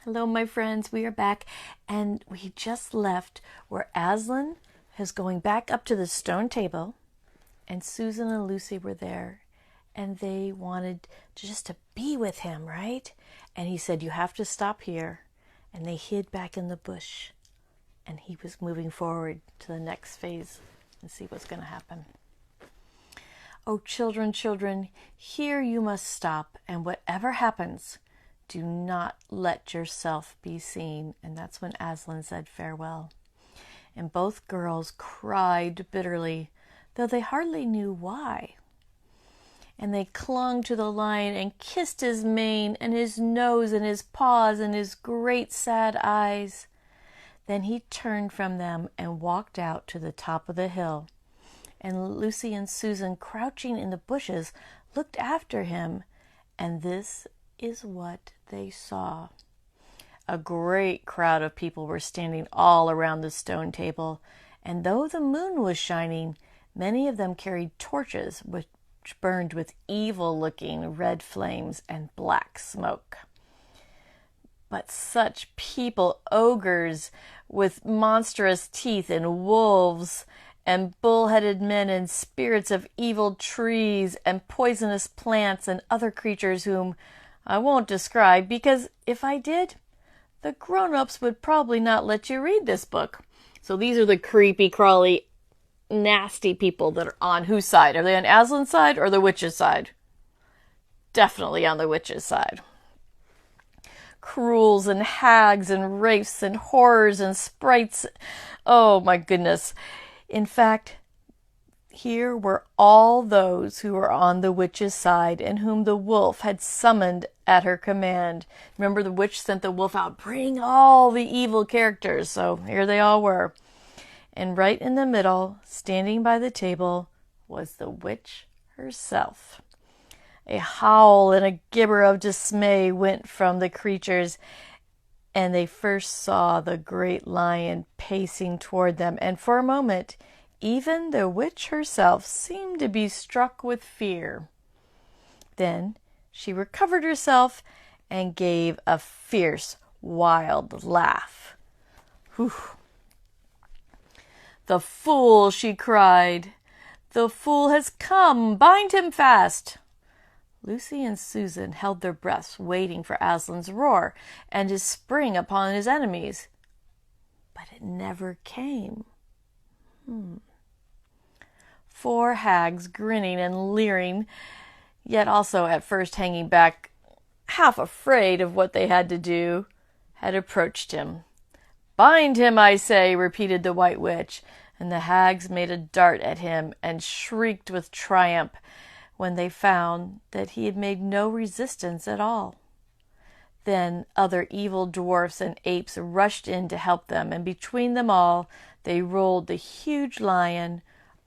Hello, my friends. We are back, and we just left where Aslan is going back up to the stone table, and Susan and Lucy were there, and they wanted to be with him, right? And he said, "You have to stop here," and they hid back in the bush, and he was moving forward to the next phase and see what's going to happen. "Oh, children, children, here you must stop, and whatever happens, do not let yourself be seen." And that's when Aslan said farewell. And both girls cried bitterly, though they hardly knew why. And they clung to the lion and kissed his mane and his nose and his paws and his great sad eyes. Then he turned from them and walked out to the top of the hill. And Lucy and Susan, crouching in the bushes, looked after him, and this is what they saw. A great crowd of people were standing all around the stone table, and though the moon was shining, many of them carried torches which burned with evil-looking red flames and black smoke. But such people, ogres with monstrous teeth and wolves and bull-headed men and spirits of evil trees and poisonous plants and other creatures whom I won't describe, because if I did, the grown-ups would probably not let you read this book. So these are the creepy, crawly, nasty people that are on whose side? Are they on Aslan's side or the witch's side? Definitely on the witch's side. Cruels and hags and wraiths and horrors and sprites. Oh my goodness. In fact, here were all those who were on the witch's side and whom the wolf had summoned at her command. Remember, the witch sent the wolf out, bring all the evil characters. So here they all were. And right in the middle, standing by the table, was the witch herself. A howl and a gibber of dismay went from the creatures, and they first saw the great lion pacing toward them, and for a moment, even the witch herself seemed to be struck with fear. Then she recovered herself and gave a fierce, wild laugh. Whew. "The fool," she cried. "The fool has come. Bind him fast." Lucy and Susan held their breaths, waiting for Aslan's roar and his spring upon his enemies. But it never came. 4 hags, grinning and leering, yet also at first hanging back, half afraid of what they had to do, had approached him. "Bind him, I say," repeated the White Witch, and the hags made a dart at him and shrieked with triumph when they found that he had made no resistance at all. Then other evil dwarfs and apes rushed in to help them, and between them all they rolled the huge lion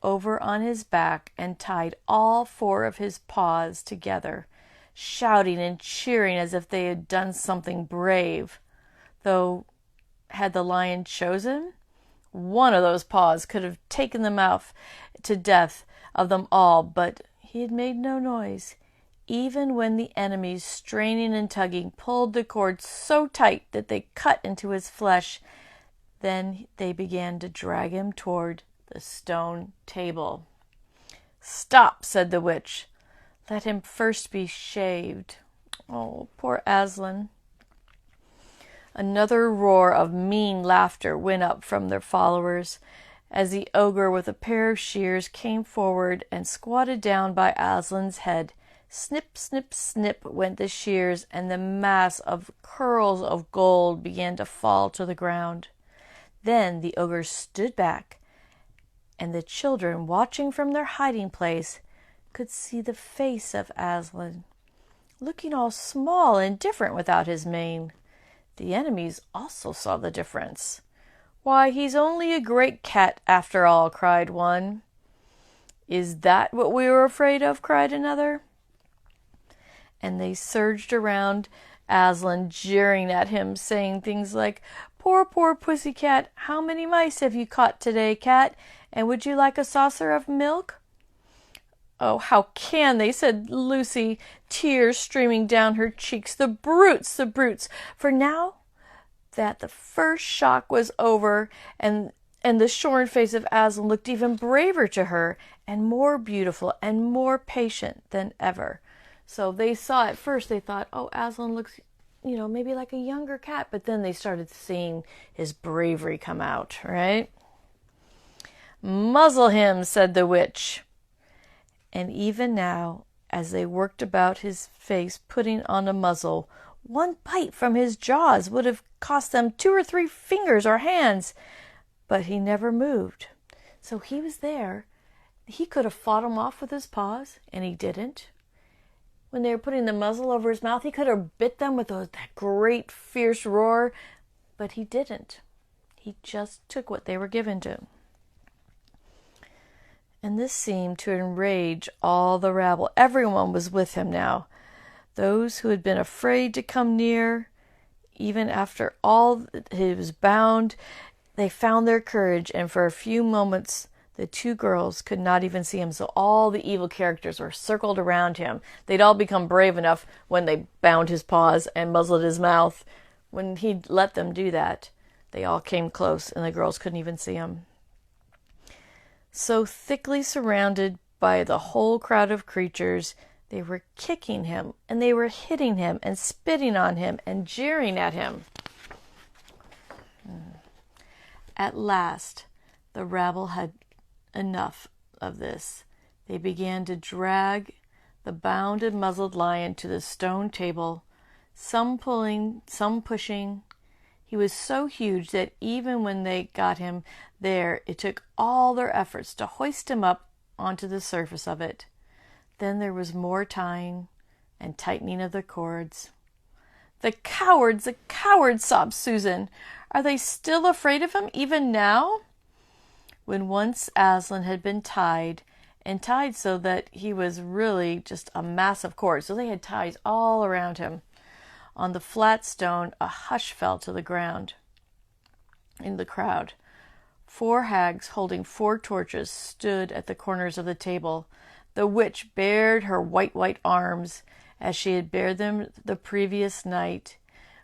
over on his back and tied all 4 of his paws together, shouting and cheering as if they had done something brave. Though, had the lion chosen, one of those paws could have taken them out to death of them all, but he had made no noise, even when the enemies, straining and tugging, pulled the cord so tight that they cut into his flesh. Then they began to drag him toward the stone table. "Stop," said the witch. "Let him first be shaved." Oh, poor Aslan. Another roar of mean laughter went up from their followers as the ogre with a pair of shears came forward and squatted down by Aslan's head. Snip, snip, snip went the shears, and the mass of curls of gold began to fall to the ground. Then the ogre stood back, and the children, watching from their hiding place, could see the face of Aslan, looking all small and different without his mane. The enemies also saw the difference. "Why, he's only a great cat after all," cried one. "Is that what we were afraid of?" cried another. And they surged around Aslan, jeering at him, saying things like, "Poor, poor pussycat, how many mice have you caught today, cat? And would you like a saucer of milk?" "Oh, how can they?" said Lucy, tears streaming down her cheeks. The brutes, for now that the first shock was over, and the shorn face of Aslan looked even braver to her, and more beautiful and more patient than ever. So they saw at first, they thought, oh, Aslan looks, maybe like a younger cat. But then they started seeing his bravery come out, right? "Muzzle him," said the witch. And even now, as they worked about his face, putting on a muzzle, one bite from his jaws would have cost them 2 or 3 fingers or hands. But he never moved. So he was there. He could have fought him off with his paws, and he didn't. When they were putting the muzzle over his mouth, he could have bit them with that great fierce roar, but he didn't. He just took what they were given to him. And this seemed to enrage all the rabble. Everyone was with him now. Those who had been afraid to come near, even after all he was bound, they found their courage, and for a few moments the 2 girls could not even see him. So all the evil characters were circled around him. They'd all become brave enough when they bound his paws and muzzled his mouth. When he'd let them do that, they all came close, and the girls couldn't even see him. So thickly surrounded by the whole crowd of creatures, they were kicking him, and they were hitting him, and spitting on him, and jeering at him. At last, the rabble had enough of this. They began to drag the bound and muzzled lion to the stone table, some pulling, some pushing. He was so huge that even when they got him there, it took all their efforts to hoist him up onto the surface of it. Then there was more tying and tightening of the cords. The cowards, sobbed Susan. Are they still afraid of him even now? When once Aslan had been tied, and tied so that he was really just a mass of cords, so they had ties all around him. On the flat stone, a hush fell to the ground. In the crowd, 4 hags holding 4 torches stood at the corners of the table. The witch bared her white arms, as she had bared them the previous night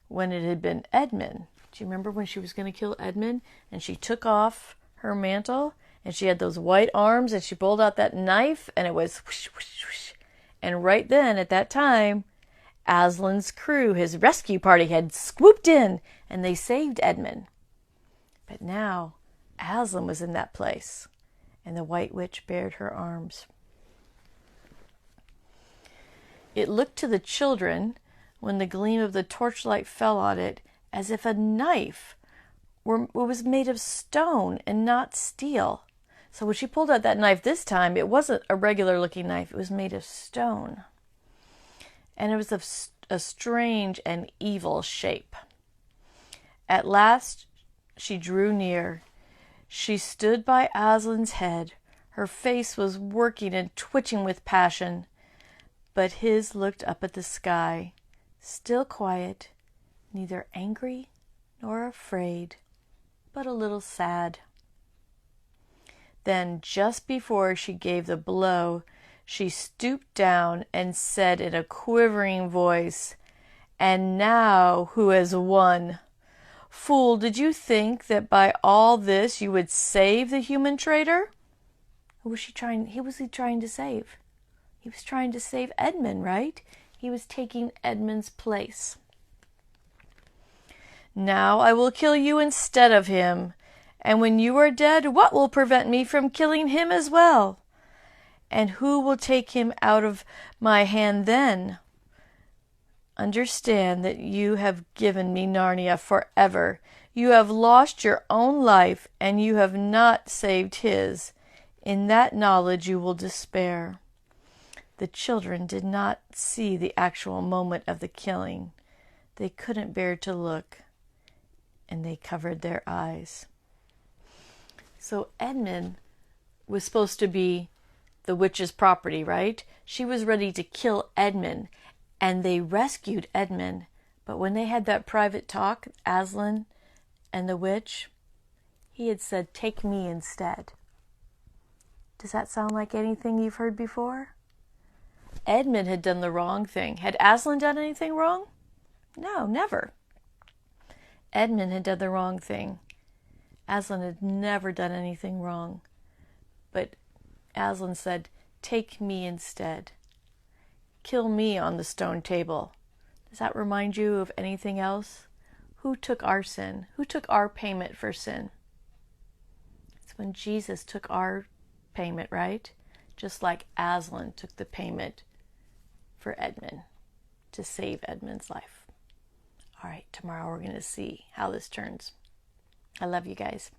when it had been Edmund. Do you remember when she was going to kill Edmund? And she took off her mantle, and she had those white arms, and she pulled out that knife, and it was whoosh, whoosh, whoosh. And right then, at that time, Aslan's crew, his rescue party, had swooped in, and they saved Edmund. But now, Aslan was in that place, and the White Witch bared her arms. It looked to the children, when the gleam of the torchlight fell on it, as if a knife was made of stone and not steel. So when she pulled out that knife this time, it wasn't a regular-looking knife. It was made of stone. And it was of a strange and evil shape. At last, she drew near. She stood by Aslan's head. Her face was working and twitching with passion, but his looked up at the sky, still quiet, neither angry nor afraid, but a little sad. Then, just before she gave the blow, she stooped down and said in a quivering voice, "And now who has won? Fool, did you think that by all this you would save the human traitor?" Who was he trying to save? He was trying to save Edmund, right? He was taking Edmund's place. "Now I will kill you instead of him. And when you are dead, what will prevent me from killing him as well? And who will take him out of my hand then? Understand that you have given me Narnia forever. You have lost your own life, and you have not saved his. In that knowledge you will despair." The children did not see the actual moment of the killing. They couldn't bear to look, and they covered their eyes. So Edmund was supposed to be the witch's property, right? She was ready to kill Edmund, and they rescued Edmund. But when they had that private talk, Aslan and the witch, he had said, "Take me instead." Does that sound like anything you've heard before? Edmund had done the wrong thing. Had Aslan done anything wrong? No, never. Edmund had done the wrong thing. Aslan had never done anything wrong. But Aslan said, "Take me instead. Kill me on the stone table." Does that remind you of anything else? Who took our sin? Who took our payment for sin? It's when Jesus took our payment, right? Just like Aslan took the payment for Edmund to save Edmund's life. All right, tomorrow we're going to see how this turns. I love you guys.